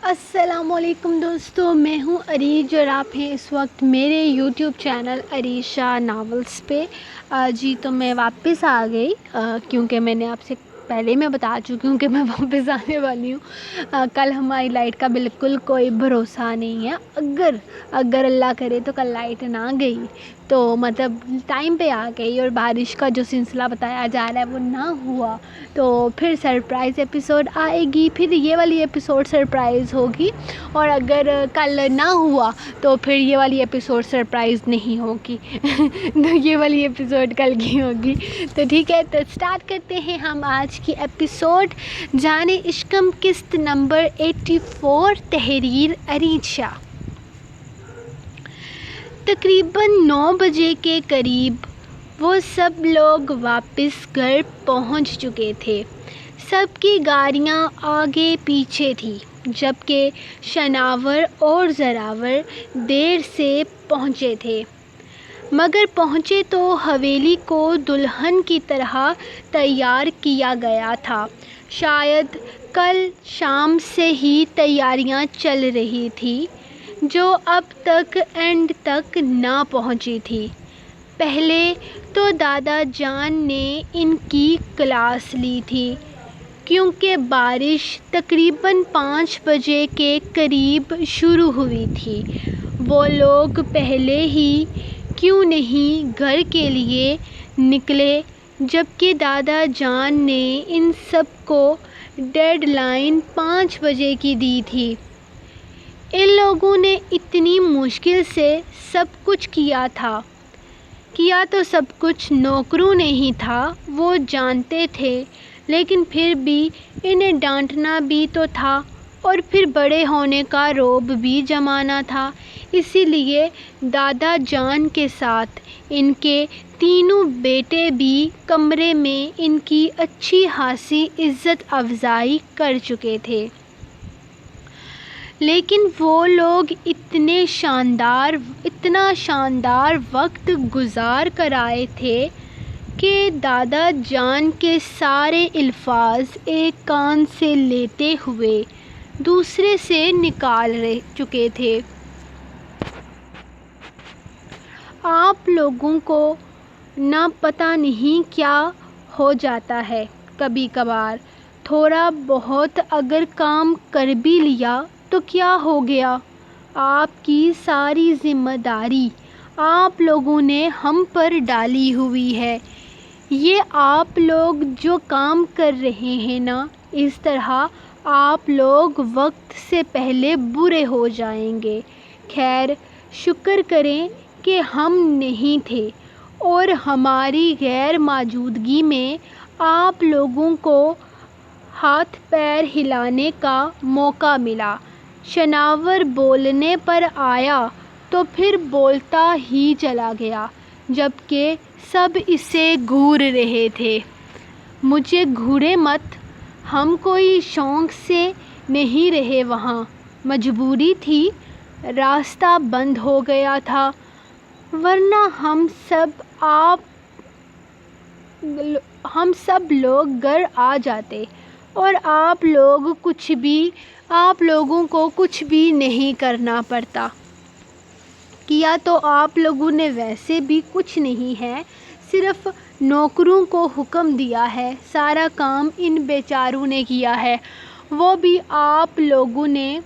السلام علیکم دوستو، میں ہوں عریش اور آپ ہیں اس وقت میرے یوٹیوب چینل عریشہ ناولز پہ۔ جی تو میں واپس آ گئی کیونکہ میں نے آپ سے پہلے میں بتا چکی ہوں کہ میں واپس آنے والی ہوں۔ کل ہماری لائٹ کا بالکل کوئی بھروسہ نہیں ہے، اگر اللہ کرے تو کل لائٹ نہ گئی تو مطلب ٹائم پہ آ گئی اور بارش کا جو سلسلہ بتایا جا رہا ہے وہ نہ ہوا تو پھر سرپرائز ایپیسوڈ آئے گی، پھر یہ والی ایپیسوڈ سرپرائز ہوگی، اور اگر کل نہ ہوا تو پھر یہ والی ایپیسوڈ سرپرائز نہیں ہوگی تو یہ والی ایپیسوڈ کل کی ہوگی۔ تو ٹھیک ہے، تو سٹارٹ کرتے ہیں ہم آج کی ایپیسوڈ۔ جانے عشقم قسط نمبر 84، تحریر عریشہ۔ تقریباً 9 بجے کے قریب وہ سب لوگ واپس گھر پہنچ چکے تھے۔ سب کی گاڑیاں آگے پیچھے تھیں، جبکہ شناور اور زراور دیر سے پہنچے تھے، مگر پہنچے تو حویلی کو دلہن کی طرح تیار کیا گیا تھا۔ شاید کل شام سے ہی تیاریاں چل رہی تھیں جو اب تک اینڈ تک نہ پہنچی تھیں۔ پہلے تو دادا جان نے ان کی کلاس لی تھی، کیونکہ بارش تقریباً 5 بجے کے قریب شروع ہوئی تھی۔ وہ لوگ پہلے ہی کیوں نہیں گھر کے لیے نکلے، جبکہ دادا جان نے ان سب کو ڈیڈ لائن 5 بجے کی دی تھی۔ ان لوگوں نے اتنی مشکل سے سب کچھ کیا تھا، کیا تو سب کچھ نوکروں نے ہی تھا، وہ جانتے تھے، لیکن پھر بھی انہیں ڈانٹنا بھی تو تھا، اور پھر بڑے ہونے کا رعب بھی جمانا تھا۔ اسی لیے دادا جان کے ساتھ ان کے تینوں بیٹے بھی کمرے میں ان کی اچھی خاصی عزت افزائی کر چکے تھے۔ لیکن وہ لوگ اتنا شاندار وقت گزار کر آئے تھے کہ دادا جان کے سارے الفاظ ایک کان سے لیتے ہوئے دوسرے سے نکال چکے تھے۔ آپ لوگوں کو نہ پتہ نہیں کیا ہو جاتا ہے، کبھی کبھار تھوڑا بہت اگر کام کر بھی لیا تو کیا ہو گیا؟ آپ کی ساری ذمہ داری آپ لوگوں نے ہم پر ڈالی ہوئی ہے۔ یہ آپ لوگ جو کام کر رہے ہیں نا، اس طرح آپ لوگ وقت سے پہلے برے ہو جائیں گے۔ خیر شکر کریں کہ ہم نہیں تھے اور ہماری غیر موجودگی میں آپ لوگوں کو ہاتھ پیر ہلانے کا موقع ملا۔ شناور بولنے پر آیا تو پھر بولتا ہی چلا گیا، جبکہ سب اسے گھور رہے تھے۔ مجھے گھورے مت، ہم کوئی شوق سے نہیں رہے وہاں، مجبوری تھی، راستہ بند ہو گیا تھا، ورنہ ہم سب لوگ گھر آ جاتے اور آپ لوگوں کو کچھ بھی نہیں کرنا پڑتا۔ کیا تو آپ لوگوں نے ویسے بھی کچھ نہیں ہے، صرف نوکروں کو حکم دیا ہے، سارا کام ان بیچاروں نے کیا ہے، وہ بھی آپ لوگوں نے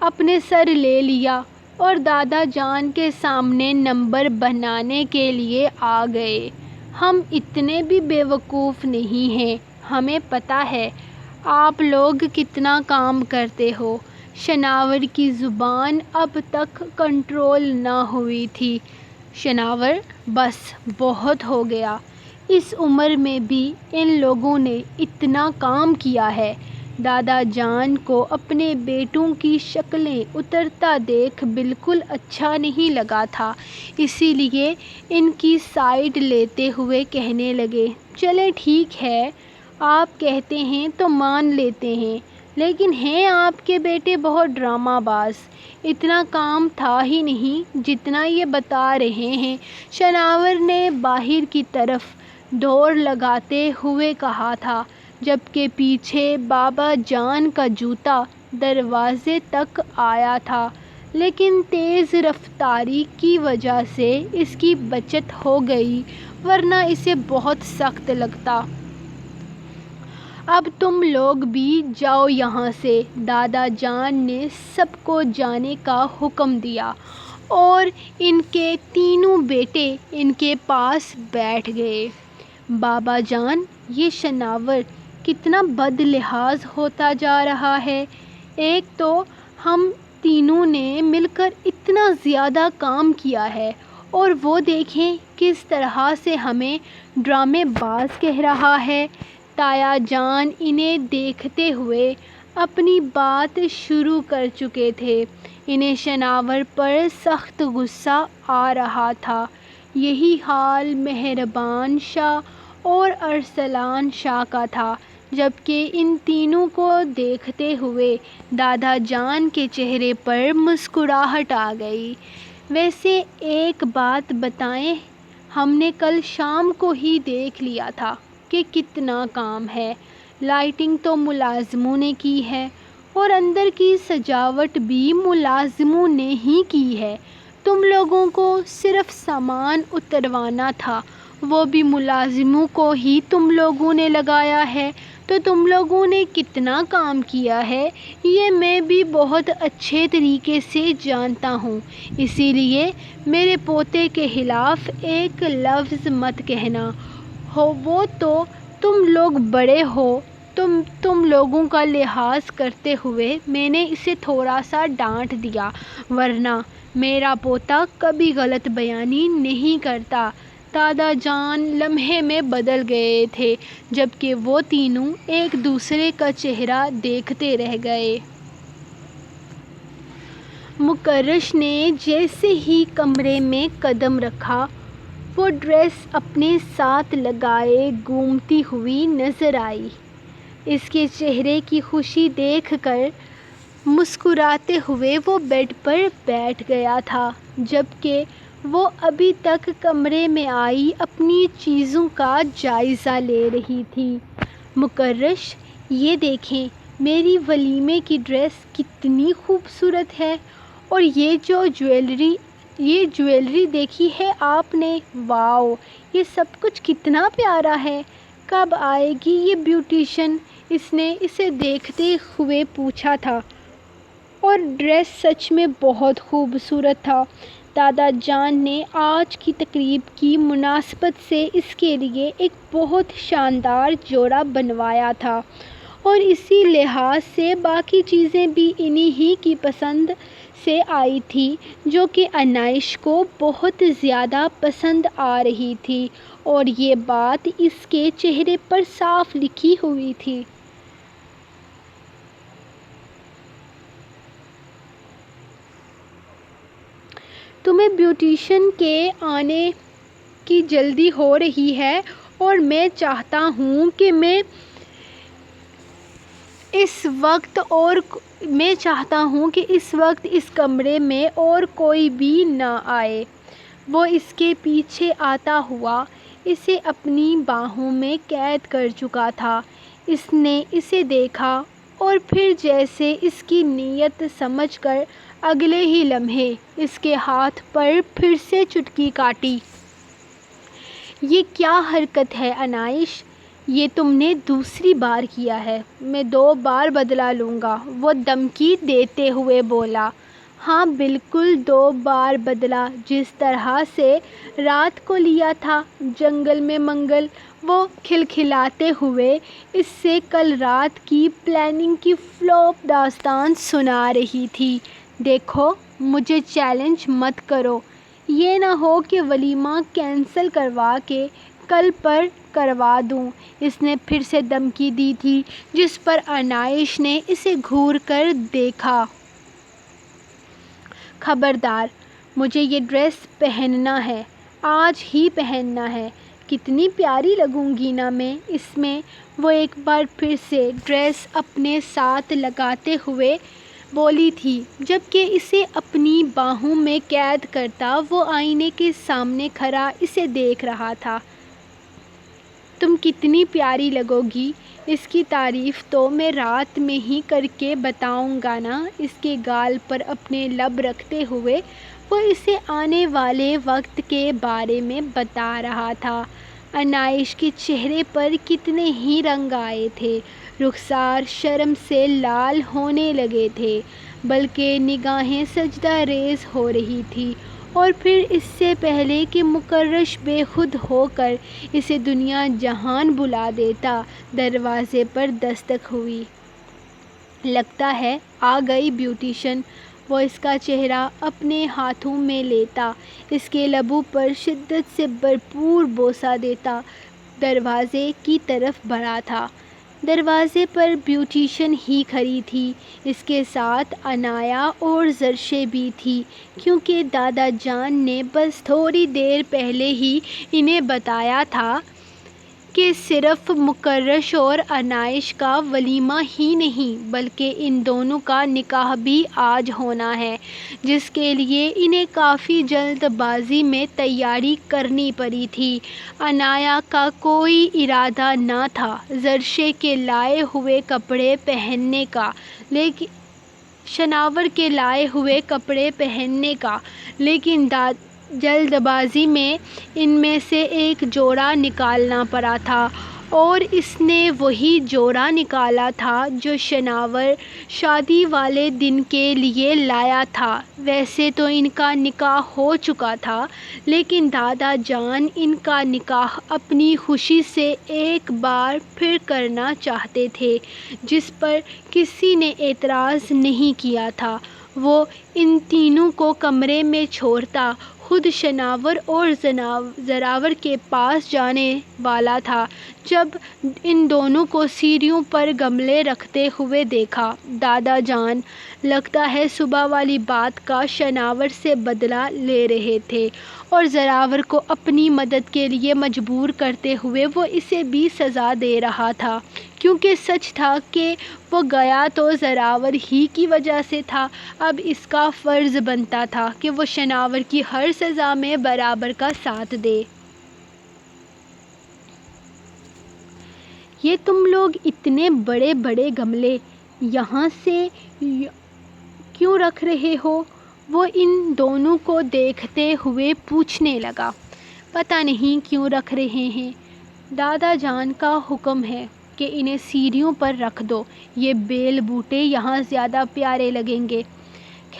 اپنے سر لے لیا اور دادا جان کے سامنے نمبر بنانے کے لیے آ گئے۔ ہم اتنے بھی بے وقوف نہیں ہیں، ہمیں پتہ ہے آپ لوگ کتنا کام کرتے ہو۔ شناور کی زبان اب تک کنٹرول نہ ہوئی تھی۔ شناور بس بہت ہو گیا، اس عمر میں بھی ان لوگوں نے اتنا کام کیا ہے۔ دادا جان کو اپنے بیٹوں کی شکلیں اترتا دیکھ بالکل اچھا نہیں لگا تھا، اسی لیے ان کی سائیڈ لیتے ہوئے کہنے لگے، چلیں ٹھیک ہے، آپ کہتے ہیں تو مان لیتے ہیں، لیکن ہیں آپ کے بیٹے بہت ڈرامہ باز، اتنا کام تھا ہی نہیں جتنا یہ بتا رہے ہیں۔ شناور نے باہر کی طرف دوڑ لگاتے ہوئے کہا تھا، جبکہ پیچھے بابا جان کا جوتا دروازے تک آیا تھا، لیکن تیز رفتاری کی وجہ سے اس کی بچت ہو گئی، ورنہ اسے بہت سخت لگتا۔ اب تم لوگ بھی جاؤ یہاں سے، دادا جان نے سب کو جانے کا حکم دیا اور ان کے تینوں بیٹے ان کے پاس بیٹھ گئے۔ بابا جان، یہ شناور کتنا بد لحاظ ہوتا جا رہا ہے۔ ایک تو ہم تینوں نے مل کر اتنا زیادہ کام کیا ہے، اور وہ دیکھیں کس طرح سے ہمیں ڈرامے باز کہہ رہا ہے۔ تایا جان انہیں دیکھتے ہوئے اپنی بات شروع کر چکے تھے۔ انہیں شناور پر سخت غصہ آ رہا تھا۔ یہی حال مہربان شاہ اور ارسلان شاہ کا تھا۔ جبکہ ان تینوں کو دیکھتے ہوئے دادا جان کے چہرے پر مسکراہٹ آ گئی۔ ویسے ایک بات بتائیں، ہم نے کل شام کو ہی دیکھ لیا تھا کہ کتنا کام ہے۔ لائٹنگ تو ملازموں نے کی ہے اور اندر کی سجاوٹ بھی ملازموں نے ہی کی ہے۔ تم لوگوں کو صرف سامان اتروانا تھا، وہ بھی ملازموں کو ہی تم لوگوں نے لگایا ہے۔ تو تم لوگوں نے کتنا کام کیا ہے یہ میں بھی بہت اچھے طریقے سے جانتا ہوں، اسی لیے میرے پوتے کے خلاف ایک لفظ مت کہنا۔ وہ تو تم لوگ بڑے ہو، تم لوگوں کا لحاظ کرتے ہوئے میں نے اسے تھوڑا سا ڈانٹ دیا، ورنہ میرا پوتا کبھی غلط بیانی نہیں کرتا۔ دادا جان لمحے میں بدل گئے تھے، جبکہ وہ تینوں ایک دوسرے کا چہرہ دیکھتے رہ گئے۔ مکرش نے جیسے ہی کمرے میں قدم رکھا، وہ ڈریس اپنے ساتھ لگائے گھومتی ہوئی نظر آئی۔ اس کے چہرے کی خوشی دیکھ کر مسکراتے ہوئے وہ بیڈ پر بیٹھ گیا تھا، جبکہ وہ ابھی تک کمرے میں آئی اپنی چیزوں کا جائزہ لے رہی تھی۔ مکرش، یہ دیکھیں، میری ولیمے کی ڈریس کتنی خوبصورت ہے، اور یہ جویلری دیکھی ہے آپ نے؟ واؤ، یہ سب کچھ کتنا پیارا ہے۔ کب آئے گی یہ بیوٹیشن؟ اس نے اسے دیکھتے ہوئے پوچھا تھا، اور ڈریس سچ میں بہت خوبصورت تھا۔ دادا جان نے آج کی تقریب کی مناسبت سے اس کے لیے ایک بہت شاندار جوڑا بنوایا تھا، اور اسی لحاظ سے باقی چیزیں بھی انہی ہی کی پسند سے آئی تھی، جو کہ انائش کو بہت زیادہ پسند آ رہی تھی، اور یہ بات اس کے چہرے پر صاف لکھی ہوئی تھی۔ تمہیں بیوٹیشن کے آنے کی جلدی ہو رہی ہے، اور میں چاہتا ہوں کہ اس وقت اس کمرے میں اور کوئی بھی نہ آئے۔ وہ اس کے پیچھے آتا ہوا اسے اپنی باہوں میں قید کر چکا تھا۔ اس نے اسے دیکھا اور پھر جیسے اس کی نیت سمجھ کر اگلے ہی لمحے اس کے ہاتھ پر پھر سے چٹکی کاٹی۔ یہ کیا حرکت ہے انائش؟ یہ تم نے دوسری بار کیا ہے، میں 2 بار بدلہ لوں گا، وہ دھمکی دیتے ہوئے بولا۔ ہاں بالکل 2 بار بدلہ، جس طرح سے رات کو لیا تھا جنگل میں منگل۔ وہ کھلکھلاتے ہوئے اس سے کل رات کی پلاننگ کی فلوپ داستان سنا رہی تھی۔ دیکھو، مجھے چیلنج مت کرو، یہ نہ ہو کہ ولیمہ کینسل کروا کے کل پر کروا دوں، اس نے پھر سے دھمکی دی تھی، جس پر انائش نے اسے گھور کر دیکھا۔ خبردار، مجھے یہ ڈریس پہننا ہے، آج ہی پہننا ہے، کتنی پیاری لگوں گی نا میں اس میں۔ وہ ایک بار پھر سے ڈریس اپنے ساتھ لگاتے ہوئے بولی تھی، جبکہ اسے اپنی باہوں میں قید کرتا وہ آئینے کے سامنے کھڑا اسے دیکھ رہا تھا۔ تم کتنی پیاری لگو گی، اس کی تعریف تو میں رات میں ہی کر کے بتاؤں گا نا۔ اس کے گال پر اپنے لب رکھتے ہوئے وہ اسے آنے والے وقت کے بارے میں بتا رہا تھا۔ انائش کے چہرے پر کتنے ہی رنگ آئے تھے، رخسار شرم سے لال ہونے لگے تھے، بلکہ نگاہیں سجدہ ریز ہو رہی تھی۔ اور پھر اس سے پہلے کہ مکرش بے خود ہو کر اسے دنیا جہان بلا دیتا، دروازے پر دستک ہوئی۔ لگتا ہے آ گئی بیوٹیشن، وہ اس کا چہرہ اپنے ہاتھوں میں لیتا، اس کے لبوں پر شدت سے بھرپور بوسہ دیتا دروازے کی طرف بڑھا تھا۔ دروازے پر بیوٹیشن ہی کھڑی تھی، اس کے ساتھ عنایا اور زرشے بھی تھی، کیونکہ دادا جان نے بس تھوڑی دیر پہلے ہی انہیں بتایا تھا کہ صرف مکرش اور انائش کا ولیمہ ہی نہیں بلکہ ان دونوں کا نکاح بھی آج ہونا ہے، جس کے لیے انہیں کافی جلد بازی میں تیاری کرنی پڑی تھی۔ عنایا کا کوئی ارادہ نہ تھا زرشے کے لائے ہوئے کپڑے پہننے کا، لیکن شناور کے لائے ہوئے کپڑے پہننے کا، لیکن جلد بازی میں ان میں سے ایک جوڑا نکالنا پڑا تھا، اور اس نے وہی جوڑا نکالا تھا جو شناور شادی والے دن کے لیے لایا تھا۔ ویسے تو ان کا نکاح ہو چکا تھا، لیکن دادا جان ان کا نکاح اپنی خوشی سے ایک بار پھر کرنا چاہتے تھے، جس پر کسی نے اعتراض نہیں کیا تھا۔ وہ ان تینوں کو کمرے میں چھوڑتا خود شناور اور زراور کے پاس جانے والا تھا، جب ان دونوں کو سیڑھیوں پر گملے رکھتے ہوئے دیکھا۔ دادا جان لگتا ہے صبح والی بات کا شناور سے بدلہ لے رہے تھے، اور زراور کو اپنی مدد کے لیے مجبور کرتے ہوئے وہ اسے بھی سزا دے رہا تھا، کیونکہ سچ تھا کہ وہ گیا تو زراور ہی کی وجہ سے تھا۔ اب اس کا فرض بنتا تھا کہ وہ شناور کی ہر سزا میں برابر کا ساتھ دے۔ یہ تم لوگ اتنے بڑے بڑے گملے یہاں سے کیوں رکھ رہے ہو؟ وہ ان دونوں کو دیکھتے ہوئے پوچھنے لگا۔ پتہ نہیں کیوں رکھ رہے ہیں، دادا جان کا حکم ہے کہ انہیں سیڑھیوں پر رکھ دو، یہ بیل بوٹے یہاں زیادہ پیارے لگیں گے۔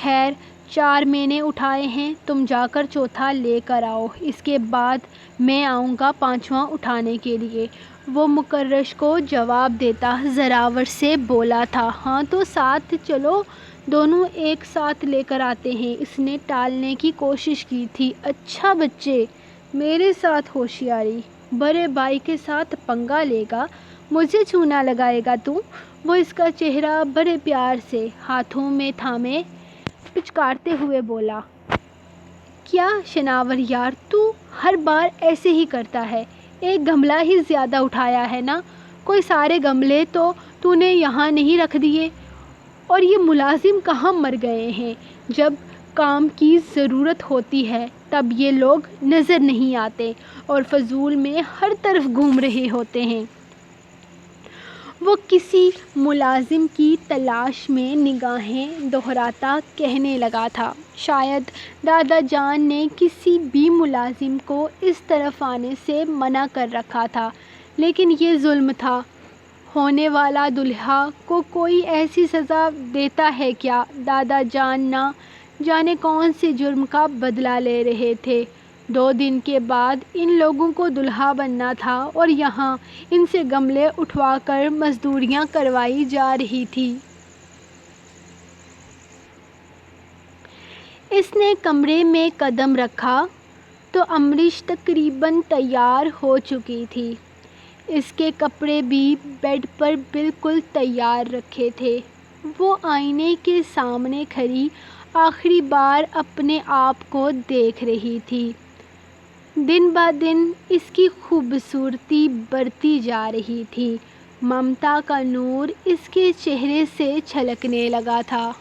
خیر 4 میں نے اٹھائے ہیں، تم جا کر چوتھا لے کر آؤ، اس کے بعد میں آؤں گا 5واں اٹھانے کے لیے، وہ مکرش کو جواب دیتا زراور سے بولا تھا۔ ہاں تو ساتھ چلو، دونوں ایک ساتھ لے کر آتے ہیں، اس نے ٹالنے کی کوشش کی تھی۔ اچھا بچے، میرے ساتھ ہوشیاری، بڑے بھائی کے ساتھ پنگا لے گا، مجھے چونا لگائے گا تو؟ وہ اس کا چہرہ بڑے پیار سے ہاتھوں میں تھامے پچکارتے ہوئے بولا۔ کیا شناور یار، تو ہر بار ایسے ہی کرتا ہے، ایک گملہ ہی زیادہ اٹھایا ہے نا، کوئی سارے گملے تو نے یہاں نہیں رکھ دیے؟ اور یہ ملازم کہاں مر گئے ہیں؟ جب کام کی ضرورت ہوتی ہے تب یہ لوگ نظر نہیں آتے اور فضول میں ہر طرف گھوم رہے ہوتے ہیں۔ وہ کسی ملازم کی تلاش میں نگاہیں دہراتا کہنے لگا تھا۔ شاید دادا جان نے کسی بھی ملازم کو اس طرف آنے سے منع کر رکھا تھا، لیکن یہ ظلم تھا۔ ہونے والا دولہا کو کوئی ایسی سزا دیتا ہے کیا؟ دادا جان نہ جانے کون سے جرم کا بدلہ لے رہے تھے۔ 2 دن کے بعد ان لوگوں کو دولہا بننا تھا، اور یہاں ان سے گملے اٹھوا کر مزدوریاں کروائی جا رہی تھی۔ اس نے کمرے میں قدم رکھا تو امریش تقریباً تیار ہو چکی تھی۔ اس کے کپڑے بھی بیڈ پر بالکل تیار رکھے تھے۔ وہ آئینے کے سامنے کھڑی آخری بار اپنے آپ کو دیکھ رہی تھی۔ دن بدن اس کی خوبصورتی بڑھتی جا رہی تھی، ممتا کا نور اس کے چہرے سے چھلکنے لگا تھا۔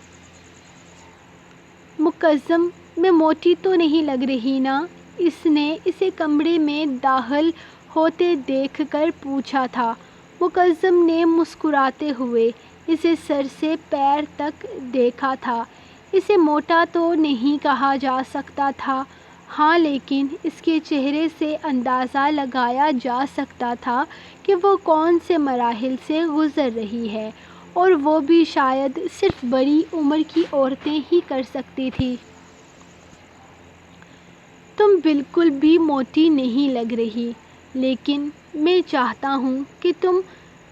مکزم، میں موٹی تو نہیں لگ رہی نا؟ اس نے اسے کمرے میں داخل ہوتے دیکھ کر پوچھا تھا۔ مکرم نے مسکراتے ہوئے اسے سر سے پیر تک دیکھا تھا۔ اسے موٹا تو نہیں کہا جا سکتا تھا، ہاں، لیکن اس کے چہرے سے اندازہ لگایا جا سکتا تھا کہ وہ کون سے مراحل سے گزر رہی ہے، اور وہ بھی شاید صرف بڑی عمر کی عورتیں ہی کر سکتی تھیں۔ تم بالکل بھی موٹی نہیں لگ رہی، لیکن میں چاہتا ہوں کہ تم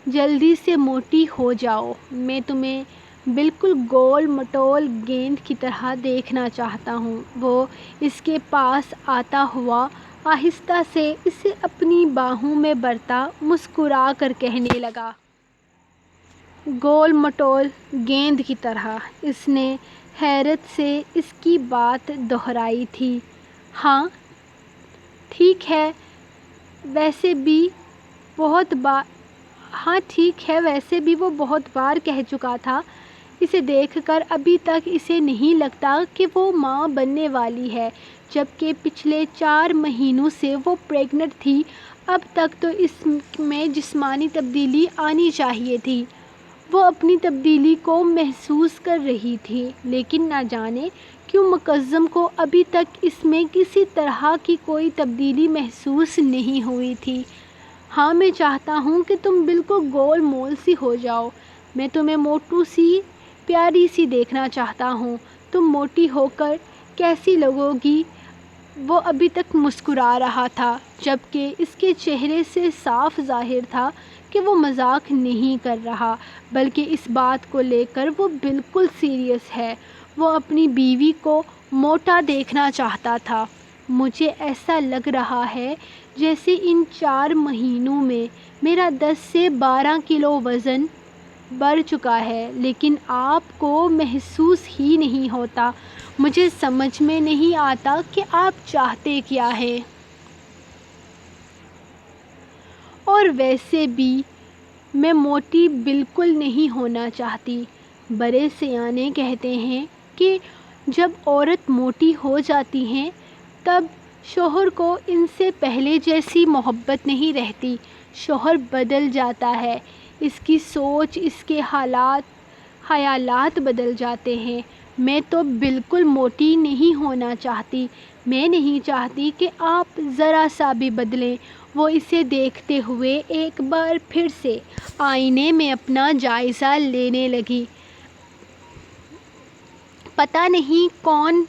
جلدی سے موٹی ہو جاؤ۔ میں تمہیں بالکل گول مٹول گیند کی طرح دیکھنا چاہتا ہوں۔ وہ اس کے پاس آتا ہوا آہستہ سے اسے اپنی باہوں میں بھرتا مسکرا کر کہنے لگا۔ گول مٹول گیند کی طرح؟ اس نے حیرت سے اس کی بات دہرائی تھی۔ ہاں، ٹھیک ہے، ویسے بھی وہ بہت بار کہہ چکا تھا۔ اسے دیکھ کر ابھی تک اسے نہیں لگتا کہ وہ ماں بننے والی ہے، جبکہ پچھلے 4 مہینوں سے وہ پریگننٹ تھی۔ اب تک تو اس میں جسمانی تبدیلی آنی چاہیے تھی۔ وہ اپنی تبدیلی کو محسوس کر رہی تھی، لیکن نہ جانے کیوں مکرم کو ابھی تک اس میں کسی طرح کی کوئی تبدیلی محسوس نہیں ہوئی تھی۔ ہاں، میں چاہتا ہوں کہ تم بالکل گول مول سی ہو جاؤ۔ میں تمہیں موٹو سی، پیاری سی دیکھنا چاہتا ہوں۔ تم موٹی ہو کر کیسی لگو گی؟ وہ ابھی تک مسکرا رہا تھا، جبکہ اس کے چہرے سے صاف ظاہر تھا کہ وہ مذاق نہیں کر رہا، بلکہ اس بات کو لے کر وہ بالکل سیریس ہے۔ وہ اپنی بیوی کو موٹا دیکھنا چاہتا تھا۔ مجھے ایسا لگ رہا ہے جیسے ان 4 مہینوں میں میرا 10 سے 12 کلو وزن بڑھ چکا ہے، لیکن آپ کو محسوس ہی نہیں ہوتا۔ مجھے سمجھ میں نہیں آتا کہ آپ چاہتے کیا ہے۔ اور ویسے بھی میں موٹی بالکل نہیں ہونا چاہتی۔ بڑے سیانے کہتے ہیں کہ جب عورت موٹی ہو جاتی ہے تب شوہر کو ان سے پہلے جیسی محبت نہیں رہتی۔ شوہر بدل جاتا ہے، اس کی سوچ، اس کے خیالات بدل جاتے ہیں۔ میں تو بالکل موٹی نہیں ہونا چاہتی۔ میں نہیں چاہتی کہ آپ ذرا سا بھی بدلیں۔ وہ اسے دیکھتے ہوئے ایک بار پھر سے آئینے میں اپنا جائزہ لینے لگی۔ پتہ نہیں کون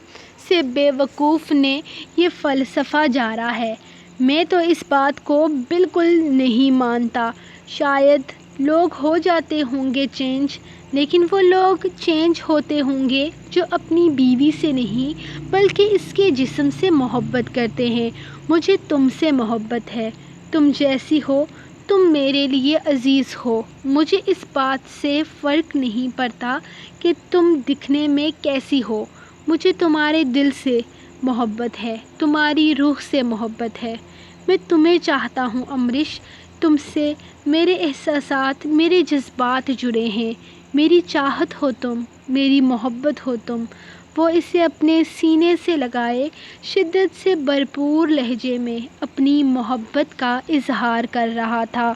سے بے وقوف نے یہ فلسفہ جاڑا ہے۔ میں تو اس بات کو بالکل نہیں مانتا۔ شاید لوگ ہو جاتے ہوں گے چینج، لیکن وہ لوگ چینج ہوتے ہوں گے جو اپنی بیوی سے نہیں بلکہ اس کے جسم سے محبت کرتے ہیں۔ مجھے تم سے محبت ہے، تم جیسی ہو، تم میرے لیے عزیز ہو۔ مجھے اس بات سے فرق نہیں پڑتا کہ تم دکھنے میں کیسی ہو۔ مجھے تمہارے دل سے محبت ہے، تمہاری روح سے محبت ہے۔ میں تمہیں چاہتا ہوں امریش، تم سے میرے احساسات، میرے جذبات جڑے ہیں۔ میری چاہت ہو تم، میری محبت ہو تم۔ وہ اسے اپنے سینے سے لگائے شدت سے بھرپور لہجے میں اپنی محبت کا اظہار کر رہا تھا،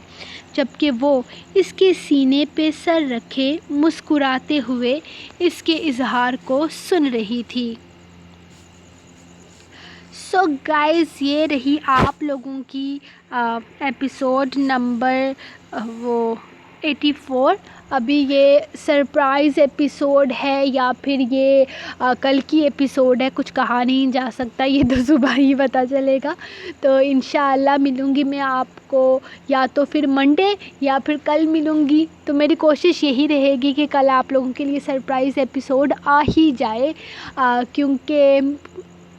جبکہ وہ اس کے سینے پہ سر رکھے مسکراتے ہوئے اس کے اظہار کو سن رہی تھی۔ سو گائز، یہ رہی آپ لوگوں کی ایپیسوڈ نمبر 84۔ ابھی یہ سرپرائز ایپیسوڈ ہے یا پھر یہ کل کی ایپیسوڈ ہے، کچھ کہا نہیں جا سکتا، یہ تو صبح ہی پتہ چلے گا۔ تو انشاءاللہ ملوں گی میں آپ کو یا تو پھر منڈے یا پھر کل ملوں گی۔ تو میری کوشش یہی رہے گی کہ کل آپ لوگوں کے لیے سرپرائز ایپیسوڈ آ ہی جائے، کیونکہ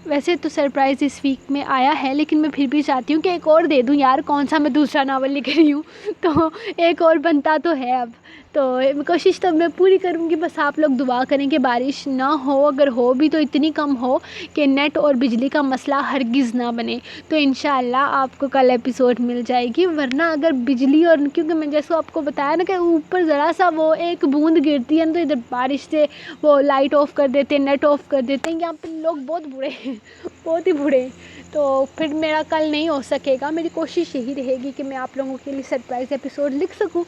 ویسے تو سرپرائز اس ویک میں آیا ہے، لیکن میں پھر بھی چاہتی ہوں کہ ایک اور دے دوں یار، کون سا میں دوسرا ناول لکھ رہی ہوں، تو ایک اور بنتا تو ہے اب۔ تو کوشش تو میں پوری کروں گی، بس آپ لوگ دعا کریں کہ بارش نہ ہو، اگر ہو بھی تو اتنی کم ہو کہ نیٹ اور بجلی کا مسئلہ ہرگز نہ بنے۔ تو انشاءاللہ آپ کو کل ایپیسوڈ مل جائے گی، ورنہ اگر بجلی اور کیونکہ میں جیسے آپ کو بتایا نا کہ اوپر ذرا سا وہ ایک بوند گرتی ہے نا تو ادھر بارش سے وہ لائٹ آف کر دیتے ہیں، نیٹ آف کر دیتے ہیں، یہاں پہ لوگ بہت برے ہیں، بہت ہی برے ہیں۔ تو پھر میرا کل نہیں ہو سکے گا. میری کوشش یہی رہے گی کہ میں آپ لوگوں کے لیے سرپرائز ایپیسوڈ لکھ سکوں.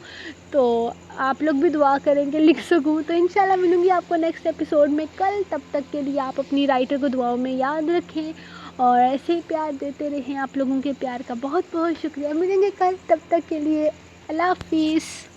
تو آپ لوگ بھی دعا کریں کہ لکھ سکوں. تو انشاءاللہ ملوں گی آپ کو نیکسٹ ایپیسوڈ میں کل. تب تک کے لیے آپ اپنی رائٹر کو دعاؤں میں یاد رکھیں اور ایسے ہی پیار دیتے رہیں. آپ لوگوں کے پیار کا بہت بہت شکریہ. ملیں گے کل. تب تک کے لیے اللہ حافظ.